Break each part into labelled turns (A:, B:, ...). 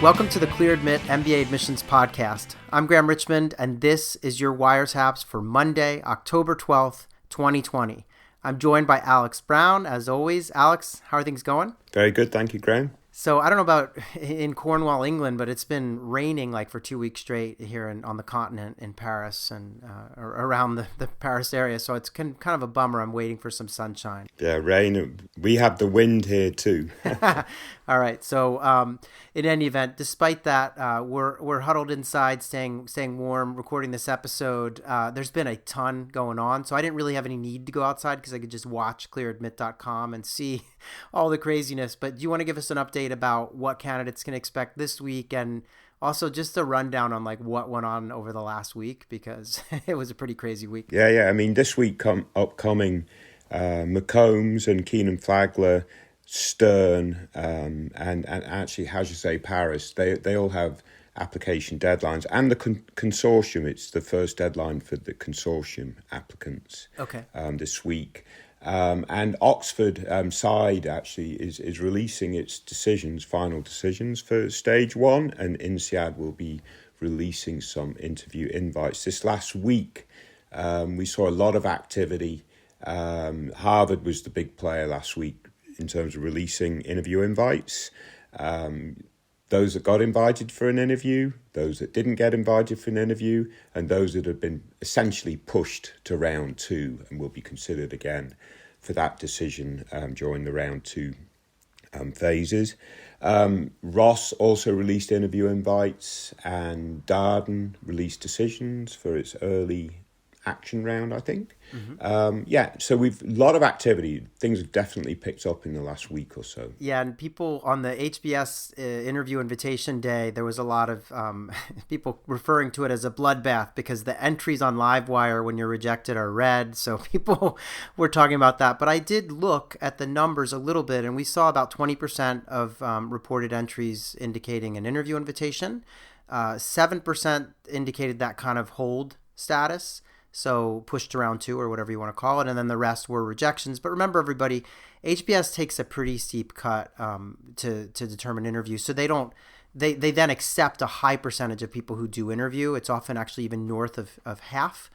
A: Welcome to the Clear Admit MBA Admissions Podcast. I'm Graham Richmond, and this is your wiretaps for Monday, October 12th, 2020. I'm joined by Alex Brown, as always. Alex, how are things going?
B: Very good, thank you, Graham.
A: So I don't know about in Cornwall, England, but it's been raining like for 2 weeks straight here on the continent in Paris and around the Paris area. So it's kind of a bummer. I'm waiting for some sunshine.
B: Yeah, rain. We have the wind here too.
A: All right. So in any event, despite that, we're huddled inside, staying warm, recording this episode. There's been a ton going on, so I didn't really have any need to go outside because I could just watch clearadmit.com and see all the craziness. But do you want to give us an update about what candidates can expect this week, and also just a rundown on like what went on over the last week, because it was a pretty crazy week.
B: Yeah. I mean, this week upcoming, McCombs and Keenan Flagler, Stern, and actually, how should you say, Paris, they all have application deadlines, and the consortium, it's the first deadline for the consortium applicants.
A: Okay.
B: This week. And Oxford side actually is releasing its final decisions for stage one, and INSEAD will be releasing some interview invites. This last week, we saw a lot of activity. Harvard was the big player last week in terms of releasing interview invites. Those that got invited for an interview, those that didn't get invited for an interview, and those that have been essentially pushed to round two and will be considered again for that decision during the round two phases. Ross also released interview invites, and Darden released decisions for its early action round, I think. Mm-hmm. So we've a lot of activity. Things have definitely picked up in the last week or so.
A: Yeah, and people on the HBS interview invitation day, there was a lot of people referring to it as a bloodbath because the entries on Livewire when you're rejected are red. So people were talking about that. But I did look at the numbers a little bit, and we saw about 20% of reported entries indicating an interview invitation. 7% indicated that kind of hold status. So pushed to round two or whatever you want to call it. And then the rest were rejections. But remember, everybody, HBS takes a pretty steep cut to determine interviews. So they then accept a high percentage of people who do interview. It's often actually even north of half,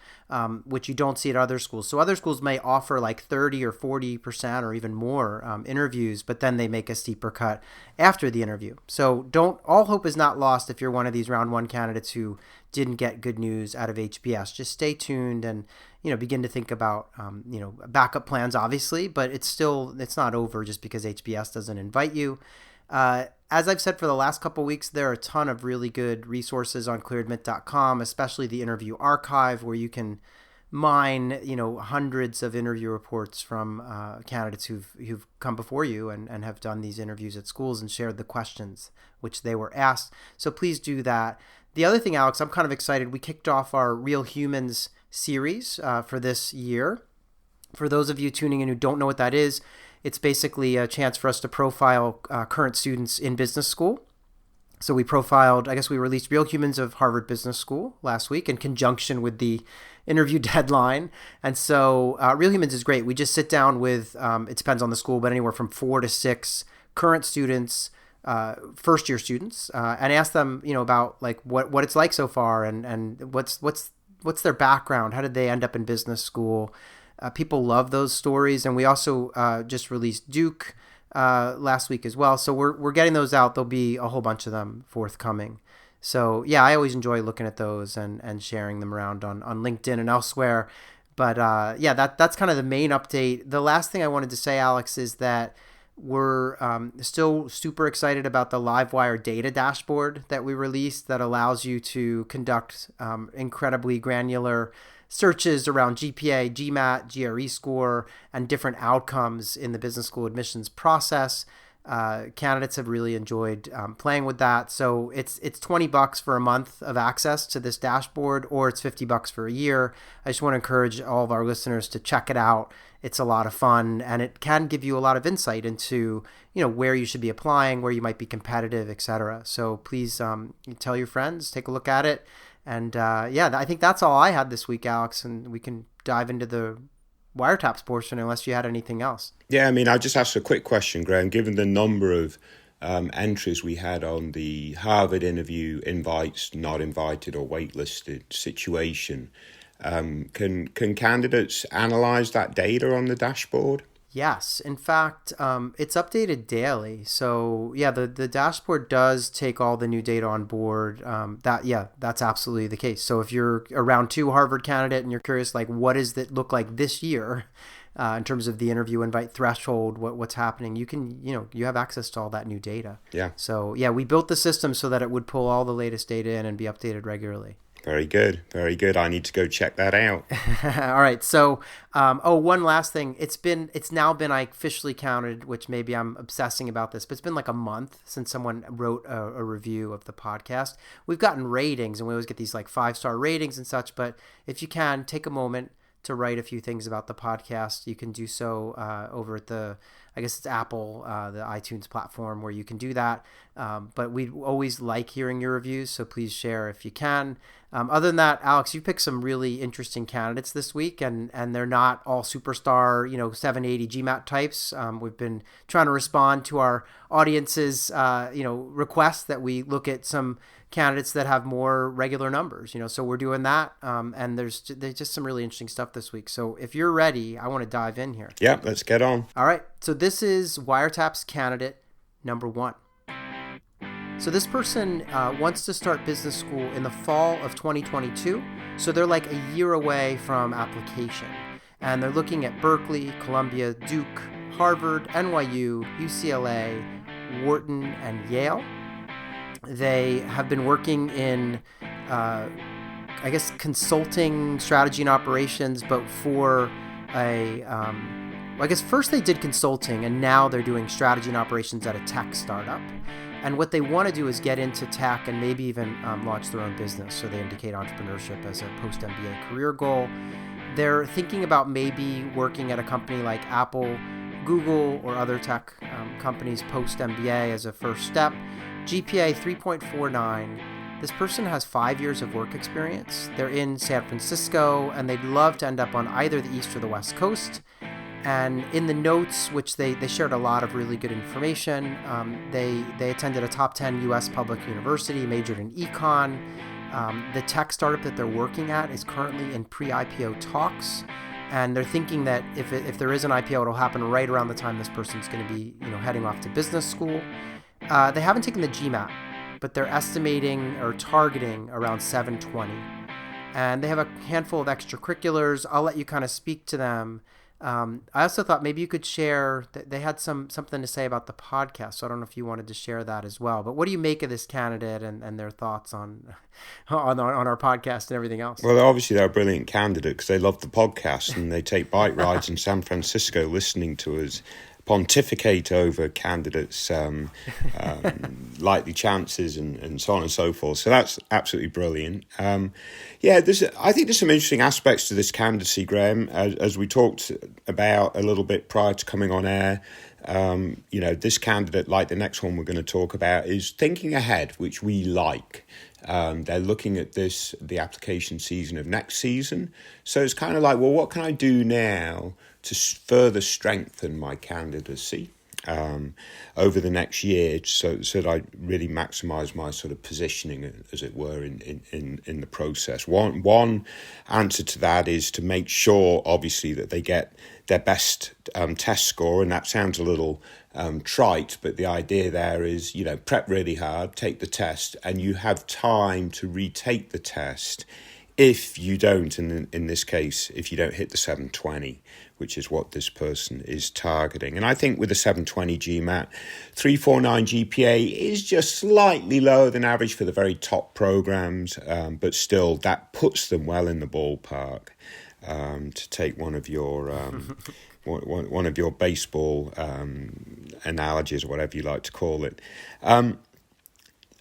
A: which you don't see at other schools. So other schools may offer like 30 or 40% or even more interviews, but then they make a steeper cut after the interview. So all hope is not lost if you're one of these round one candidates who didn't get good news out of HBS. Just stay tuned and begin to think about backup plans, obviously, but it's not over just because HBS doesn't invite you. As I've said for the last couple of weeks, there are a ton of really good resources on clearadmit.com, especially the interview archive, where you can mine, hundreds of interview reports from candidates who've come before you and have done these interviews at schools and shared the questions which they were asked. So please do that. The other thing, Alex, I'm kind of excited. We kicked off our Real Humans series for this year. For those of you tuning in who don't know what that is, it's basically a chance for us to profile current students in business school. So we released Real Humans of Harvard Business School last week in conjunction with the interview deadline. And so Real Humans is great. We just sit down with, it depends on the school, but anywhere from 4 to 6 current students, first year students, and ask them, about like what it's like so far and what's their background. How did they end up in business school? People love those stories, and we also just released Duke last week as well. So we're getting those out. There'll be a whole bunch of them forthcoming. So yeah, I always enjoy looking at those and sharing them around on LinkedIn and elsewhere. But that's kind of the main update. The last thing I wanted to say, Alex, is that we're still super excited about the Livewire data dashboard that we released that allows you to conduct incredibly granular searches around GPA, GMAT, GRE score, and different outcomes in the business school admissions process. Candidates have really enjoyed playing with that. So it's $20 for a month of access to this dashboard, or it's $50 for a year. I just want to encourage all of our listeners to check it out. It's a lot of fun, and it can give you a lot of insight into where you should be applying, where you might be competitive, etc. So please tell your friends, take a look at it. And I think that's all I had this week, Alex, and we can dive into the wiretaps portion unless you had anything else.
B: Yeah, I mean, I'll just ask a quick question, Graham. Given the number of entries we had on the Harvard interview invites, not invited, or waitlisted situation. Can candidates analyze that data on the dashboard?
A: Yes, in fact, it's updated daily. So yeah, the dashboard does take all the new data on board. That's absolutely the case. So if you're a round two Harvard candidate and you're curious, like, what does it look like this year, in terms of the interview invite threshold, what's happening, you have access to all that new data.
B: Yeah.
A: So yeah, we built the system so that it would pull all the latest data in and be updated regularly.
B: Very good. Very good. I need to go check that out.
A: All right. So, one last thing. It's now been, I officially counted, which maybe I'm obsessing about this, but it's been like a month since someone wrote a review of the podcast. We've gotten ratings, and we always get these like 5-star ratings and such. But if you can, take a moment to write a few things about the podcast. You can do so over at I guess it's Apple, the iTunes platform where you can do that. But we always like hearing your reviews, so please share if you can. Other than that, Alex, you picked some really interesting candidates this week, and they're not all superstar, 780 GMAT types. We've been trying to respond to our audience's, requests that we look at some candidates that have more regular numbers, so we're doing that. And there's just some really interesting stuff this week. So if you're ready, I want to dive in here.
B: Yeah, let's get on.
A: All right. So this is Wiretap's candidate number 1. So this person wants to start business school in the fall of 2022. So they're like a year away from application. And they're looking at Berkeley, Columbia, Duke, Harvard, NYU, UCLA, Wharton, and Yale. They have been working in, consulting, strategy, and operations, but for first they did consulting, and now they're doing strategy and operations at a tech startup. And what they want to do is get into tech and maybe even launch their own business. So they indicate entrepreneurship as a post-MBA career goal. They're thinking about maybe working at a company like Apple, Google, or other tech companies post-MBA as a first step. GPA 3.49. This person has 5 years of work experience. They're in San Francisco, and they'd love to end up on either the East or the West Coast. And in the notes, which they shared a lot of really good information, they attended a top 10 U.S. public university, majored in econ. The tech startup that they're working at is currently in pre-IPO talks, and they're thinking that if there is an IPO, it'll happen right around the time this person's going to be heading off to business school. They haven't taken the GMAT, but they're estimating or targeting around 720. And they have a handful of extracurriculars. I'll let you kind of speak to them. I also thought maybe you could share that they had something to say about the podcast. So I don't know if you wanted to share that as well. But what do you make of this candidate and their thoughts on our podcast and everything else?
B: Well, obviously they're a brilliant candidate because they love the podcast and they take bike rides in San Francisco listening to us pontificate over candidates' likely chances and so on and so forth. So that's absolutely brilliant. I think there's some interesting aspects to this candidacy, Graham, as we talked about a little bit prior to coming on air. This candidate, like the next one we're going to talk about, is thinking ahead, which we like. They're looking at the application season of next season. So it's kind of like, well, what can I do now to further strengthen my candidacy over the next year, so that I really maximise my sort of positioning, as it were, in the process. One answer to that is to make sure, obviously, that they get their best test score, and that sounds a little trite, but the idea there is, prep really hard, take the test, and you have time to retake the test if you don't, in this case, if you don't hit the 720, which is what this person is targeting. And I think with a 720 GMAT, 349 GPA is just slightly lower than average for the very top programs, but still that puts them well in the ballpark. To take one of your one of your baseball analogies, or whatever you like to call it.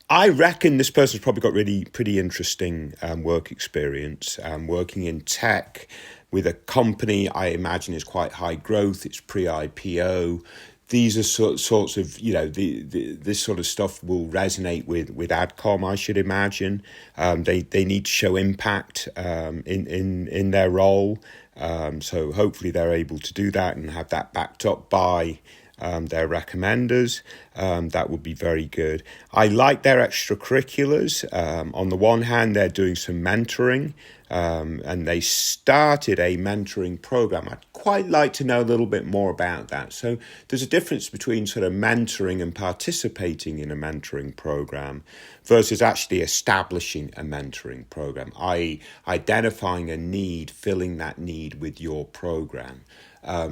B: I reckon this person's probably got really pretty interesting work experience, working in tech with a company I imagine is quite high growth. It's pre-IPO. These are sorts of, this sort of stuff will resonate with Adcom, I should imagine. They need to show impact in their role. So hopefully they're able to do that and have that backed up by their recommenders. That would be very good. I like their extracurriculars. On the one hand, they're doing some mentoring, and they started a mentoring program. I'd quite like to know a little bit more about that. So there's a difference between sort of mentoring and participating in a mentoring program versus actually establishing a mentoring program, i.e. identifying a need, filling that need with your program.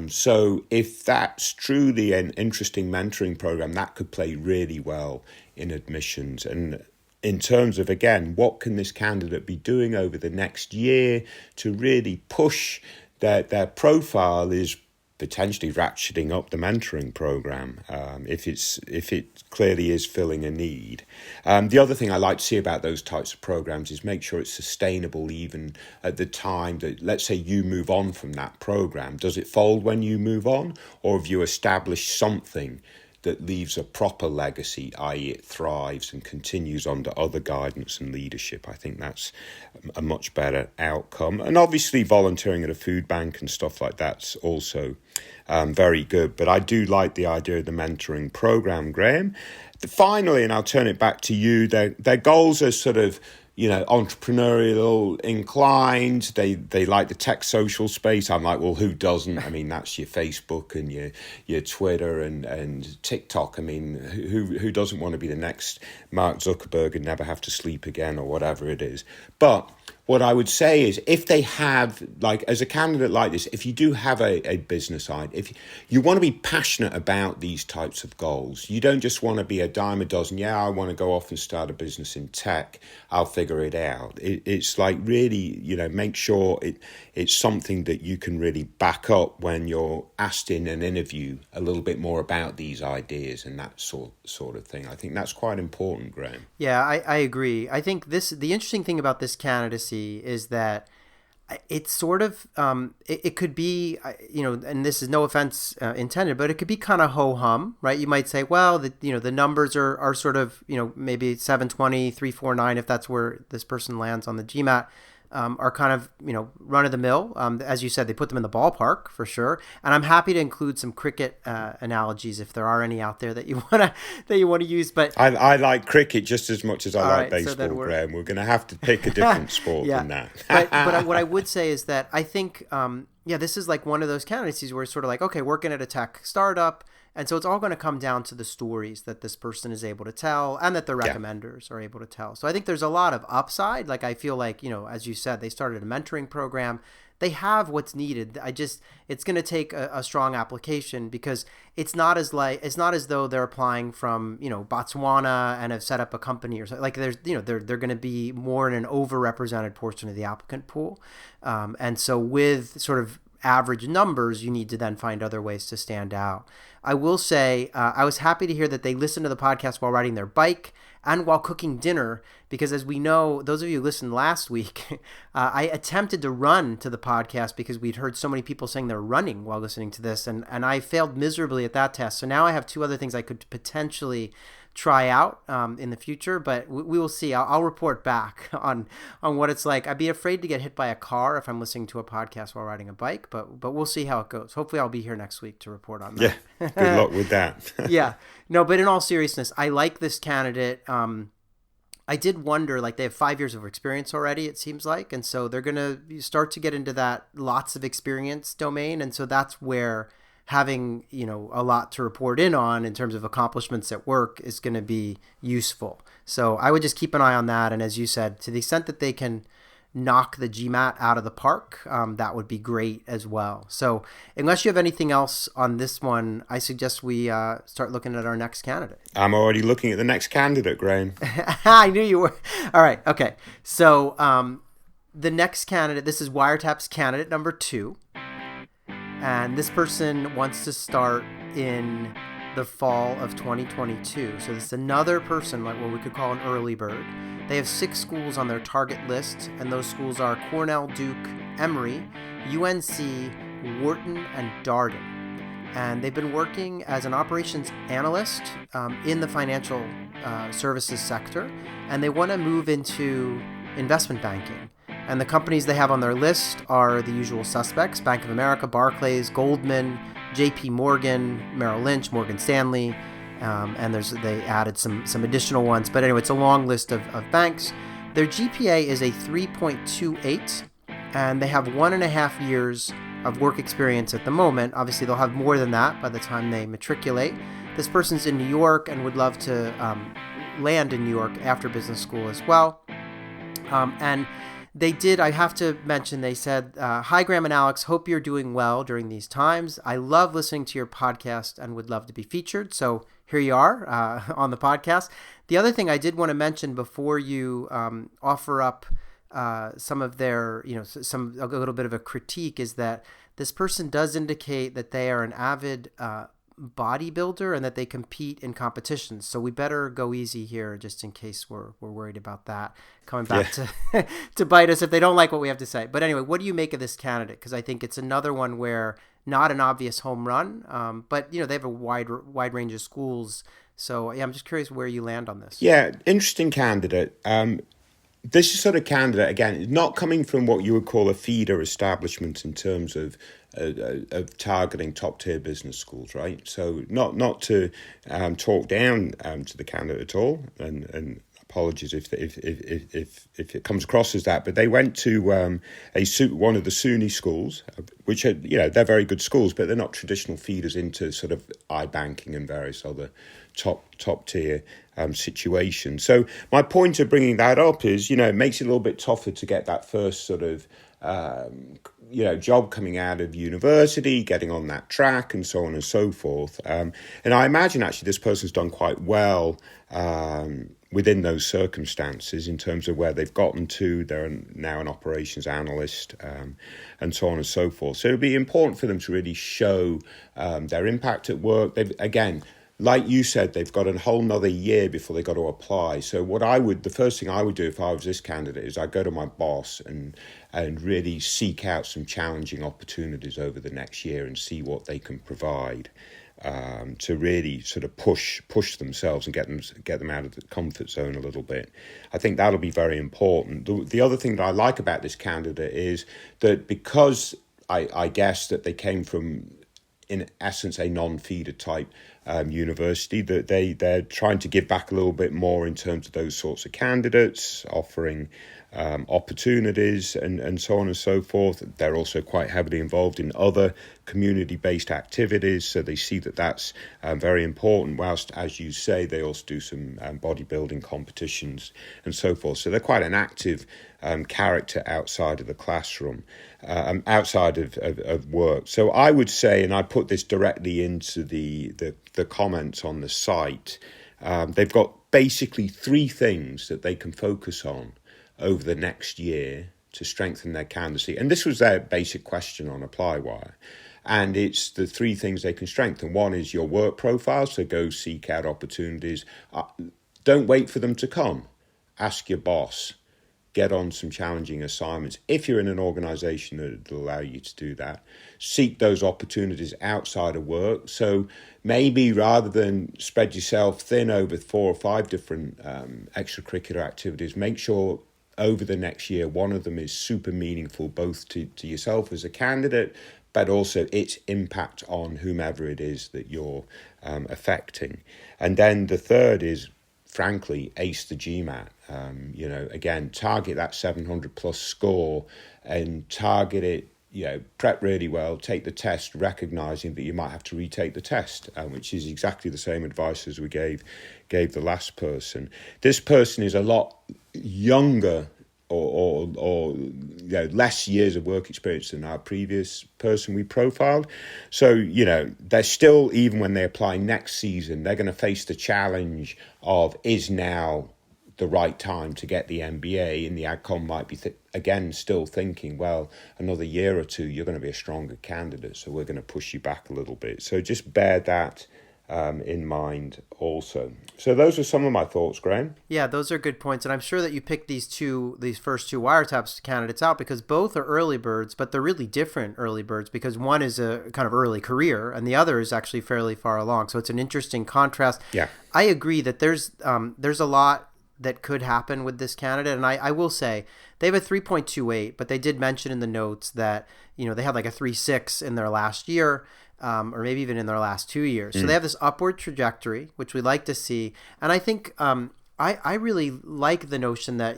B: So if that's truly an interesting mentoring program, that could play really well in admissions. And in terms of, again, what can this candidate be doing over the next year to really push their profile is potentially ratcheting up the mentoring program if it clearly is filling a need. The other thing I like to see about those types of programs is make sure it's sustainable even at the time that, let's say, you move on from that program. Does it fold when you move on, or have you established something that leaves a proper legacy, i.e. it thrives and continues under other guidance and leadership? I think that's a much better outcome. And obviously volunteering at a food bank and stuff like that's also very good. But I do like the idea of the mentoring program, Graham. Finally, and I'll turn it back to you, their goals are sort of, entrepreneurial inclined. They like the tech social space. I'm like, well, who doesn't? I mean, that's your Facebook and your Twitter and TikTok. I mean, who doesn't want to be the next Mark Zuckerberg and never have to sleep again or whatever it is? But what I would say is, if they have, like, as a candidate like this, if you do have a business side, if you want to be passionate about these types of goals, you don't just want to be a dime a dozen. Yeah, I want to go off and start a business in tech. I'll figure it out. It's like really, make sure it's something that you can really back up when you're asked in an interview a little bit more about these ideas and that sort of thing. I think that's quite important, Graham.
A: Yeah, I agree. I think the interesting thing about this candidacy is that it's sort of it could be, and this is no offense intended, but it could be kind of ho-hum, right? You might say, well, the numbers are sort of, maybe 720, 349, if that's where this person lands on the GMAT, are kind of, run of the mill. As you said, they put them in the ballpark for sure. And I'm happy to include some cricket analogies if there are any out there that you want to use. But
B: I like cricket just as much as I like baseball, Graham. We're going to have to pick a different sport than that.
A: but what I would say is that I think, this is like one of those candidacies where it's sort of like, okay, working at a tech startup. And so it's all going to come down to the stories that this person is able to tell and that the recommenders are able to tell. So I think there's a lot of upside. Like, I feel like, as you said, they started a mentoring program. They have what's needed. It's going to take a strong application, because it's not as though they're applying from, Botswana and have set up a company or something. Like, there's, they're going to be more in an overrepresented portion of the applicant pool. And so with sort of average numbers, you need to then find other ways to stand out. I will say I was happy to hear that they listen to the podcast while riding their bike and while cooking dinner, because as we know, those of you who listened last week, I attempted to run to the podcast because we'd heard so many people saying they're running while listening to this, and I failed miserably at that test. So now I have two other things I could potentially try out in the future, but we will see. I'll report back on what it's like. I'd be afraid to get hit by a car if I'm listening to a podcast while riding a bike, but we'll see how it goes. Hopefully I'll be here next week to report on that.
B: Yeah, good luck with that.
A: Yeah. No, but in all seriousness, I like this candidate. I did wonder, like, they have 5 years of experience already, it seems like, and so they're going to start to get into that lots of experience domain, and so that's where having, a lot to report in terms of accomplishments at work is going to be useful. So I would just keep an eye on that. And as you said, to the extent that they can knock the GMAT out of the park, that would be great as well. So unless you have anything else on this one, I suggest we start looking at our next candidate.
B: I'm already looking at the next candidate, Graham.
A: I knew you were. All right. Okay. So the next candidate, this is Wiretap's candidate number 2. And this person wants to start in the fall of 2022. So this is another person, like what we could call an early bird. They have 6 schools on their target list, and those schools are Cornell, Duke, Emory, UNC, Wharton, and Darden. And they've been working as an operations analyst in the financial services sector, and they want to move into investment banking. And the companies they have on their list are the usual suspects: Bank of America, Barclays, Goldman, JP Morgan, Merrill Lynch, Morgan Stanley, and they added some additional ones. But anyway, it's a long list of banks. Their GPA is a 3.28, and they have 1.5 years of work experience at the moment. Obviously, they'll have more than that by the time they matriculate. This person's in New York and would love to land in New York after business school as well. And they did, I have to mention, they said, "Hi, Graham and Alex. Hope you're doing well during these times. I love listening to your podcast and would love to be featured." So here you are on the podcast. The other thing I did want to mention before you offer up some of their, a little bit of a critique, is that this person does indicate that they are an avid bodybuilder and that they compete in competitions. So we better go easy here, just in case we're worried about that coming back to bite us if they don't like what we have to say. But anyway, what do you make of this candidate? Because I think it's another one where not an obvious home run, but they have a wide range of schools. So yeah, I'm just curious where you land on this.
B: Yeah, interesting candidate. This is sort of candidate, again, not coming from what you would call a feeder establishment in terms of targeting top-tier business schools, right? So not to talk down to the candidate at all, and apologies if it comes across as that, but they went to one of the SUNY schools, which are, they're very good schools, but they're not traditional feeders into sort of iBanking and various other top tier situations. So my point of bringing that up is, it makes it a little bit tougher to get that first sort of job coming out of university, getting on that track, and so on and so forth. And I imagine actually this person's done quite well within those circumstances in terms of where they've gotten to. They're now an operations analyst, and so on and so forth. So it'll be important for them to really show their impact at work. Again, like you said, they've got a whole nother year before they got to apply. So the first thing I would do if I was this candidate is I'd go to my boss and really seek out some challenging opportunities over the next year and see what they can provide to really sort of push themselves and get them out of the comfort zone a little bit. I think that'll be very important. The other thing that I like about this candidate is that because I guess that they came from, in essence, a non-feeder type university, that they're trying to give back a little bit more in terms of those sorts of candidates, offering opportunities and so on and so forth. They're also quite heavily involved in other community-based activities, so they see that that's very important, whilst, as you say, they also do some bodybuilding competitions and so forth. So they're quite an active character outside of the classroom, outside of work. So I would say, and I put this directly into the comments on the site, they've got basically 3 things that they can focus on over the next year to strengthen their candidacy. And this was their basic question on ApplyWire. And it's the 3 things they can strengthen. One is your work profile, so go seek out opportunities. Don't wait for them to come. Ask your boss. Get on some challenging assignments. If you're in an organisation that will allow you to do that, seek those opportunities outside of work. So maybe rather than spread yourself thin over 4 or 5 different extracurricular activities, make sure over the next year one of them is super meaningful, both to yourself as a candidate, but also its impact on whomever it is that you're affecting. And then the third is, frankly, ace the GMAT. Again, target that 700 plus score and target it, prep really well, take the test, recognizing that you might have to retake the test, which is exactly the same advice as we gave the last person. This person is a lot younger or less years of work experience than our previous person we profiled. So, they're still, even when they apply next season, they're going to face the challenge of, is now the right time to get the MBA? And the Adcom might be, again, still thinking, well, another year or 2, you're going to be a stronger candidate, so we're going to push you back a little bit. So just bear that in mind also. So those are some of my thoughts, Graham.
A: Yeah, those are good points. And I'm sure that you picked these first two wiretaps candidates out because both are early birds, but they're really different early birds because one is a kind of early career and the other is actually fairly far along. So it's an interesting contrast.
B: Yeah,
A: I agree that there's a lot that could happen with this candidate. And I will say they have a 3.28, but they did mention in the notes that, they had like a 3.6 in their last year. or maybe even in their last 2 years. So they have this upward trajectory, which we like to see. And I think I really like the notion that,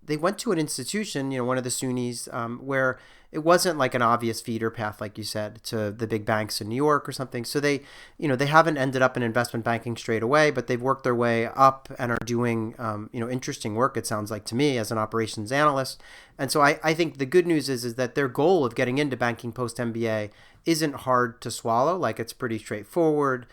A: they went to an institution, one of the SUNYs, where it wasn't like an obvious feeder path, like you said, to the big banks in New York or something. So they haven't ended up in investment banking straight away, but they've worked their way up and are doing, interesting work, it sounds like to me, as an operations analyst. And so I think the good news is that their goal of getting into banking post-MBA isn't hard to swallow. Like, it's pretty straightforward.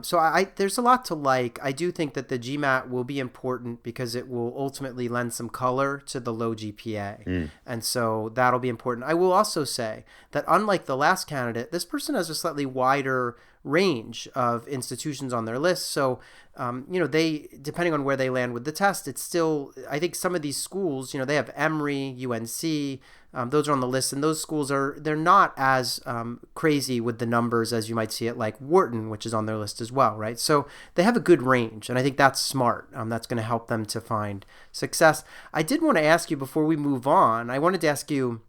A: So there's a lot to like. I do think that the GMAT will be important because it will ultimately lend some color to the low GPA. And so that'll be important. I will also say that unlike the last candidate, this person has a slightly wider range of institutions on their list. So, they, depending on where they land with the test, it's still, I think some of these schools, they have Emory, UNC, those are on the list, and those schools they're not as crazy with the numbers as you might see it, like Wharton, which is on their list as well, right? So they have a good range, and I think that's smart. That's going to help them to find success. I did want to ask you before we move on, I wanted to ask you,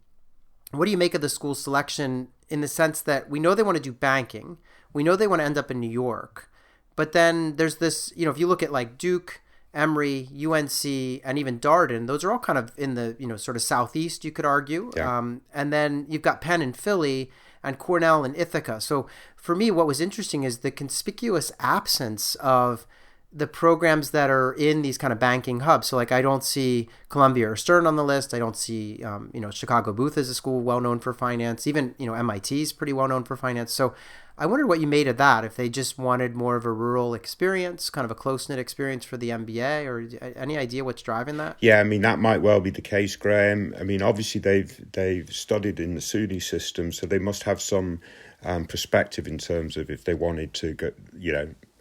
A: what do you make of the school selection in the sense that we know they want to do banking, we know they want to end up in New York, but then there's this, if you look at like Duke, Emory, UNC, and even Darden, those are all kind of in the, sort of southeast, you could argue.
B: Yeah.
A: And then you've got Penn and Philly and Cornell and Ithaca. So for me, what was interesting is the conspicuous absence of the programs that are in these kind of banking hubs. So like, I don't see Columbia or Stern on the list. I don't see, Chicago Booth is a school well known for finance. Even, MIT is pretty well known for finance. So I wondered what you made of that, if they just wanted more of a rural experience, kind of a close-knit experience for the MBA, or any idea what's driving that?
B: Yeah, I mean, that might well be the case, Graham. I mean, obviously they've studied in the SUNY system, so they must have some perspective in terms of if they wanted to go,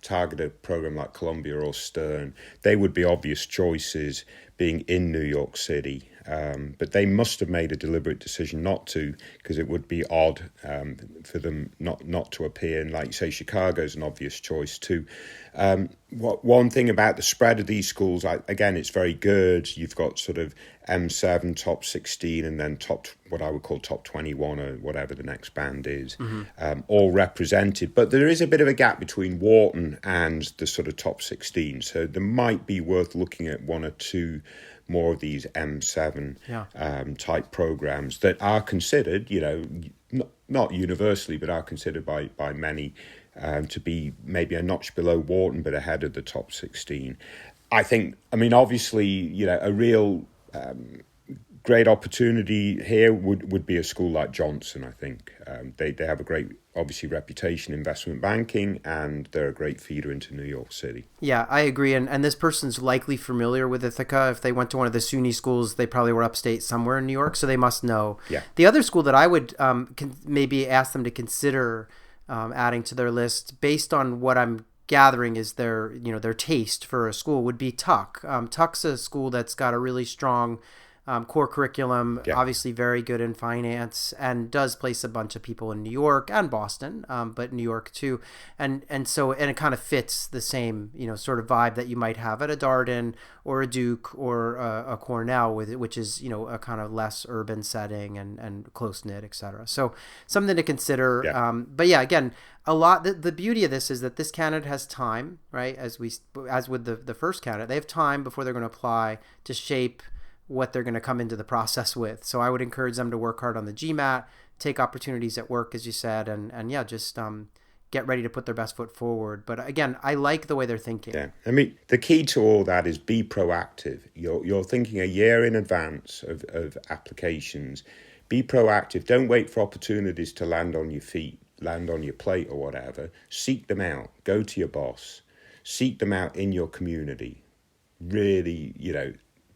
B: target a program like Columbia or Stern, they would be obvious choices being in New York City. But they must have made a deliberate decision not to, because it would be odd for them not to appear. And like you say, Chicago's an obvious choice too. One thing about the spread of these schools, again, it's very good. You've got sort of M7, top 16, and then what I would call top 21 or whatever the next band is, all represented. But there is a bit of a gap between Wharton and the sort of top 16. So there might be worth looking at one or two more of these M7 type programs that are considered, not universally, but are considered by many to be maybe a notch below Wharton, but ahead of the top 16. Obviously, a real great opportunity here would be a school like Johnson, I think. They have a great, obviously, reputation in investment banking, and they're a great feeder into New York City.
A: Yeah, I agree. And this person's likely familiar with Ithaca. If they went to one of the SUNY schools, they probably were upstate somewhere in New York, so they must know.
B: Yeah.
A: The other school that I would maybe ask them to consider adding to their list, based on what I'm gathering is their taste for a school, would be Tuck. Tuck's a school that's got a really strong core curriculum, obviously very good in finance, and does place a bunch of people in New York and Boston, but New York too. And it kind of fits the same, sort of vibe that you might have at a Darden or a Duke or a Cornell, which is, a kind of less urban setting and close-knit, et cetera. So something to consider.
B: Yeah.
A: But yeah, again, the beauty of this is that this candidate has time, right? As with the first candidate, they have time before they're going to apply to shape what they're going to come into the process with. So I would encourage them to work hard on the GMAT, take opportunities at work, as you said, and just get ready to put their best foot forward. But again, I like the way they're thinking.
B: Yeah, I mean, the key to all that is be proactive. You're thinking a year in advance of applications. Be proactive. Don't wait for opportunities to land on your feet, land on your plate or whatever. Seek them out. Go to your boss. Seek them out in your community. Really,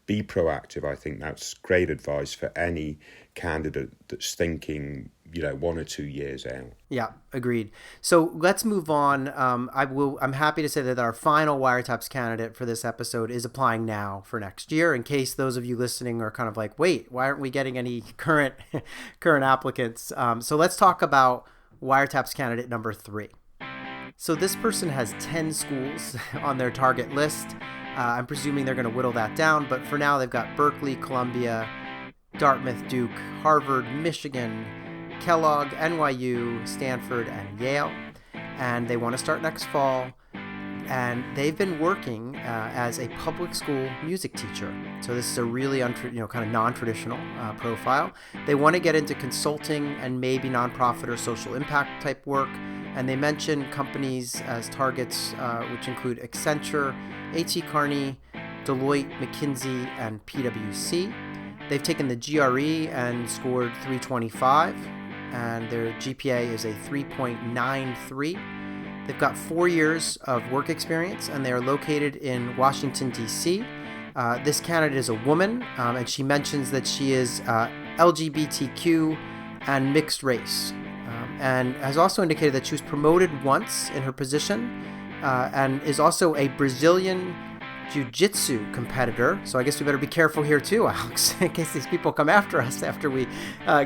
B: be proactive. I think that's great advice for any candidate that's thinking, 1 or 2 years out.
A: Yeah, agreed. So let's move on. I'm happy to say that our final Wiretaps candidate for this episode is applying now for next year, in case those of you listening are kind of like, wait, why aren't we getting any current applicants? So let's talk about Wiretaps candidate number 3. So this person has 10 schools on their target list. I'm presuming they're going to whittle that down, but for now they've got Berkeley, Columbia, Dartmouth, Duke, Harvard, Michigan, Kellogg, NYU, Stanford, and Yale. And they want to start next fall. And they've been working as a public school music teacher. So this is a really kind of non-traditional profile. They want to get into consulting and maybe nonprofit or social impact type work. And they mention companies as targets, which include Accenture, A.T. Kearney, Deloitte, McKinsey, and PwC. They've taken the GRE and scored 325, and their GPA is a 3.93. They've got 4 years of work experience, and they are located in Washington, D.C. This candidate is a woman, and she mentions that she is LGBTQ and mixed race, and has also indicated that she was promoted once in her position, and is also a Brazilian jiu-jitsu competitor. So I guess we better be careful here too, Alex, in case these people come after us after we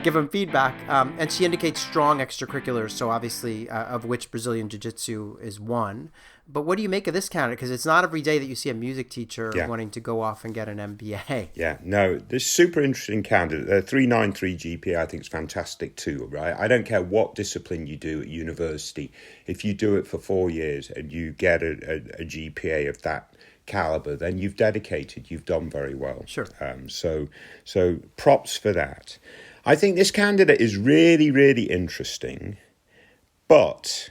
A: give them feedback. And she indicates strong extracurriculars, so obviously of which Brazilian jiu-jitsu is one. But what do you make of this candidate? Because it's not every day that you see a music teacher wanting to go off and get an MBA.
B: Yeah, no, this super interesting candidate. The 393 GPA I think is fantastic too, right? I don't care what discipline you do at university. If you do it for 4 years and you get a GPA of that caliber, then you've dedicated, you've done very well.
A: Sure.
B: So props for that. I think this candidate is really, really interesting, but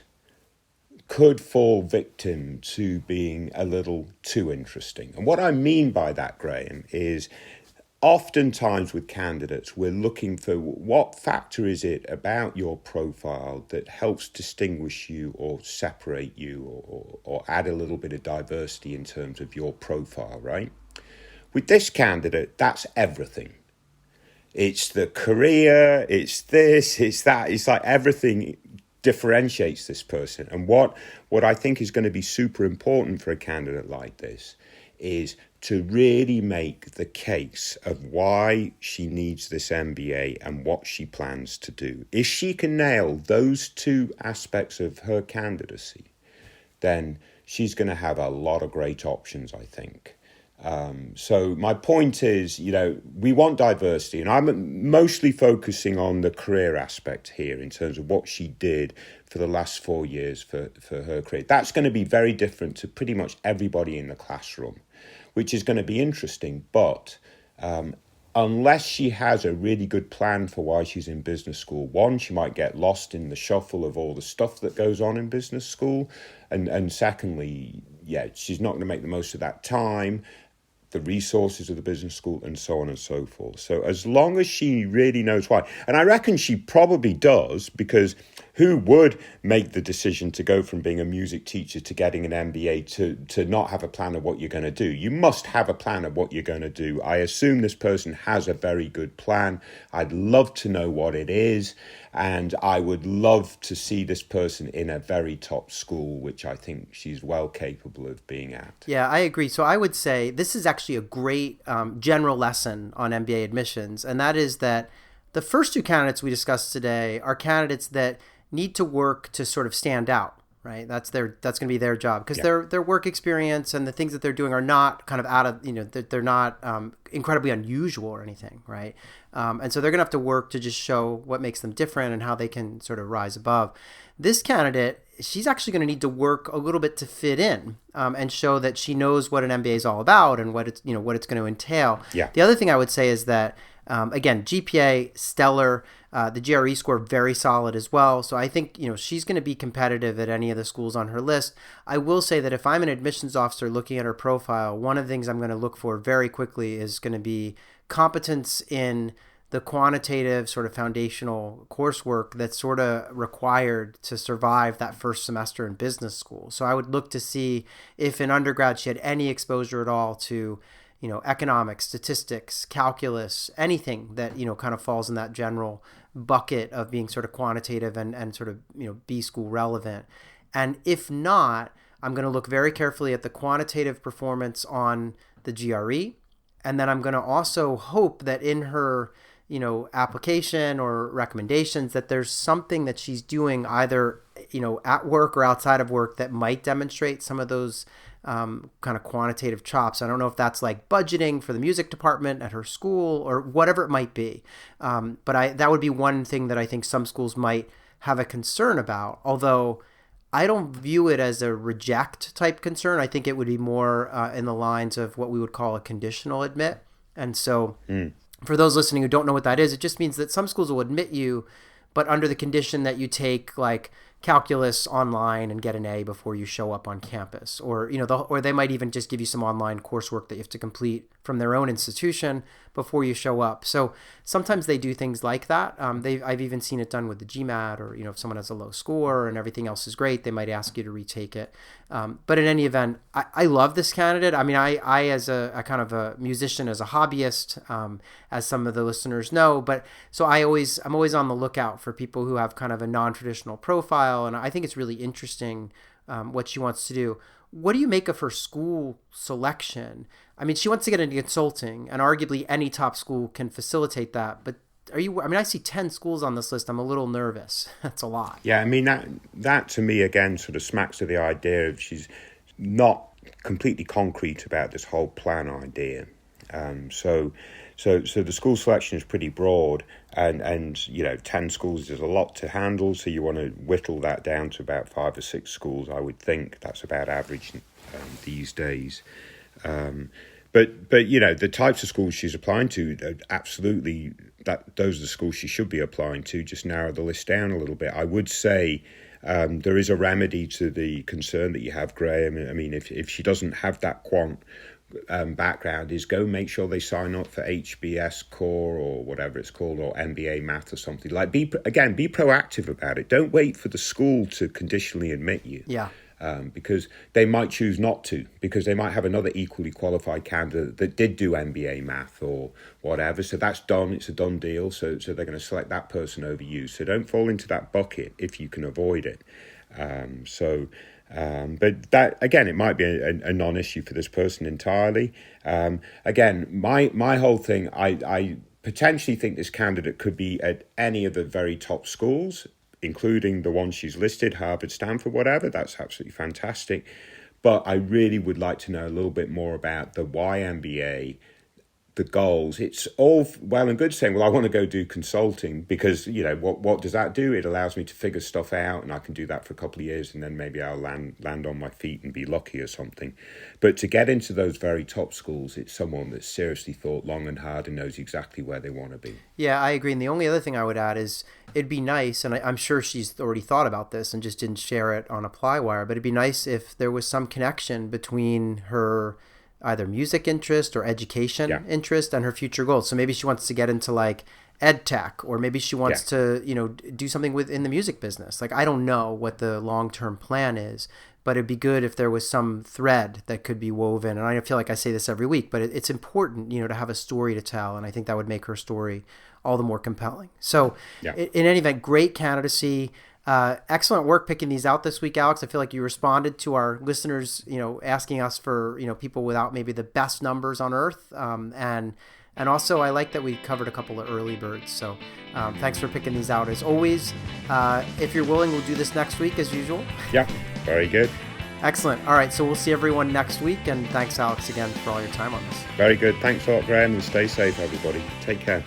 B: could fall victim to being a little too interesting. And what I mean by that, Graham, is oftentimes with candidates, we're looking for what factor is it about your profile that helps distinguish you or separate you or add a little bit of diversity in terms of your profile, right? With this candidate, that's everything. It's the career, it's this, it's that, it's like everything differentiates this person. And what I think is going to be super important for a candidate like this is to really make the case of why she needs this MBA and what she plans to do. If she can nail those two aspects of her candidacy, then she's going to have a lot of great options, I think. So my point is, we want diversity, and I'm mostly focusing on the career aspect here in terms of what she did for the last 4 years for her career. That's going to be very different to pretty much everybody in the classroom, which is going to be interesting. But unless she has a really good plan for why she's in business school, one, she might get lost in the shuffle of all the stuff that goes on in business school. And secondly, she's not going to make the most of that time, the resources of the business school, and so on and so forth. So as long as she really knows why, and I reckon she probably does, because who would make the decision to go from being a music teacher to getting an MBA to not have a plan of what you're going to do? You must have a plan of what you're going to do. I assume this person has a very good plan. I'd love to know what it is. And I would love to see this person in a very top school, which I think she's well capable of being at.
A: Yeah, I agree. So I would say this is actually a great general lesson on MBA admissions. And that is that the first two candidates we discussed today are candidates that need to work to sort of stand out, right? That's going to be their job, because their work experience and the things that they're doing are not kind of out of, they're not incredibly unusual or anything, right? And so they're going to have to work to just show what makes them different and how they can sort of rise above. This candidate, she's actually going to need to work a little bit to fit in and show that she knows what an MBA is all about and what it's going to entail.
B: Yeah.
A: The other thing I would say is that, again, GPA, stellar, the GRE score, very solid as well. So I think, she's going to be competitive at any of the schools on her list. I will say that if I'm an admissions officer looking at her profile, one of the things I'm going to look for very quickly is going to be competence in the quantitative sort of foundational coursework that's sort of required to survive that first semester in business school. So I would look to see if in undergrad she had any exposure at all to, economics, statistics, calculus, anything that, kind of falls in that general bucket of being sort of quantitative and sort of, B school relevant. And if not, I'm going to look very carefully at the quantitative performance on the GRE. And then I'm going to also hope that in her, application or recommendations, that there's something that she's doing either, at work or outside of work that might demonstrate some of those kind of quantitative chops. I don't know if that's like budgeting for the music department at her school or whatever it might be. But that would be one thing that I think some schools might have a concern about, although I don't view it as a reject type concern. I think it would be more in the lines of what we would call a conditional admit. And so for those listening who don't know what that is, it just means that some schools will admit you, but under the condition that you take like calculus online and get an A before you show up on campus, or or they might even just give you some online coursework that you have to complete from their own institution before you show up. So sometimes they do things like that. I've even seen it done with the GMAT, or if someone has a low score and everything else is great, they might ask you to retake it. But in any event, I love this candidate. I mean, I as a kind of a musician, as a hobbyist, as some of the listeners know, but so I'm always on the lookout for people who have kind of a non-traditional profile, and I think it's really interesting what she wants to do. What do you make of her school selection? I mean, she wants to get into consulting, and arguably any top school can facilitate that. But I see 10 schools on this list. I'm a little nervous. That's a lot.
B: Yeah, I mean, that to me, again, sort of smacks of the idea of she's not completely concrete about this whole plan idea. So the school selection is pretty broad, and 10 schools is a lot to handle. So you want to whittle that down to about 5 or 6 schools. I would think that's about average these days. But the types of schools she's applying to, absolutely, those are the schools she should be applying to. Just narrow the list down a little bit. I would say there is a remedy to the concern that you have, Graham. I mean, if she doesn't have that quant background, is go make sure they sign up for HBS core or whatever it's called, or MBA math or something. Like, be proactive about it. Don't wait for the school to conditionally admit you.
A: Yeah.
B: Because they might choose not to, because they might have another equally qualified candidate that did do MBA math or whatever. So that's done. It's a done deal. So they're going to select that person over you. So don't fall into that bucket if you can avoid it. But that, again, it might be a non-issue for this person entirely. Again, my whole thing, I potentially think this candidate could be at any of the very top schools, including the ones she's listed, Harvard, Stanford, whatever. That's absolutely fantastic. But I really would like to know a little bit more about the why MBA, the goals. It's all well and good saying, well, I want to go do consulting because, what does that do? It allows me to figure stuff out, and I can do that for a couple of years, and then maybe I'll land on my feet and be lucky or something. But to get into those very top schools, it's someone that's seriously thought long and hard and knows exactly where they want to be.
A: Yeah, I agree. And the only other thing I would add is it'd be nice, and I'm sure she's already thought about this and just didn't share it on ApplyWire, but it'd be nice if there was some connection between her either music interest or education interest and her future goals. So maybe she wants to get into like ed tech, or maybe she wants to, do something in the music business. Like, I don't know what the long-term plan is, but it'd be good if there was some thread that could be woven. And I feel like I say this every week, but it's important, to have a story to tell. And I think that would make her story all the more compelling. So in any event, great candidacy. Excellent work picking these out this week, Alex. I feel like you responded to our listeners, asking us for, people without maybe the best numbers on earth. And also I like that we covered a couple of early birds. So thanks for picking these out as always. If you're willing, we'll do this next week as usual.
B: Yeah, very good.
A: Excellent. All right. So we'll see everyone next week. And thanks, Alex, again for all your time on this.
B: Very good. Thanks a lot, Graham, and stay safe, everybody. Take care.